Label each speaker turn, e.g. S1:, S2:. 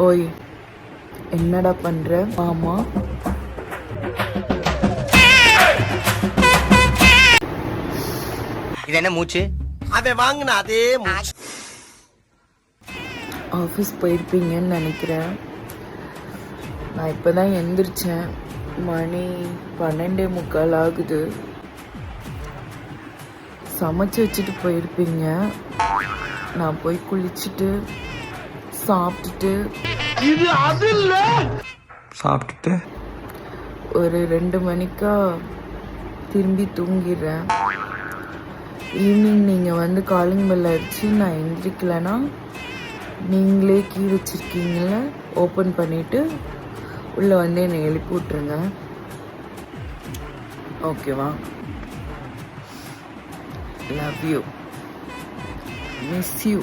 S1: ஓய், என்னடா பண்ற? ஆமா,
S2: இது என்ன மூச்சு?
S3: அதை வாங்கின அதே மூச்சு.
S1: ஆஃபீஸ் போயிருப்பீங்கன்னு நினைக்கிறேன். நான் இப்போ தான் எந்திரிச்சேன். மணி 12:45 ஆகுது. சமைச்சு வச்சுட்டு போயிருப்பீங்க. நான் போய் குளிச்சுட்டு சாப்பிட்டுட்டு ஒரு 2 மணிக்கா திரும்பி தூங்கிடுறேன். ஈவினிங் நீங்கள் வந்து காலிங் பெல் அடிச்சு நான் எந்திரிக்கலைன்னா நீங்களே கீ வச்சுருக்கீங்கள, ஓப்பன் பண்ணிவிட்டு உள்ளே வந்து என்னை எழுப்பி விட்ருங்க. ஓகேவா? Love you, miss you.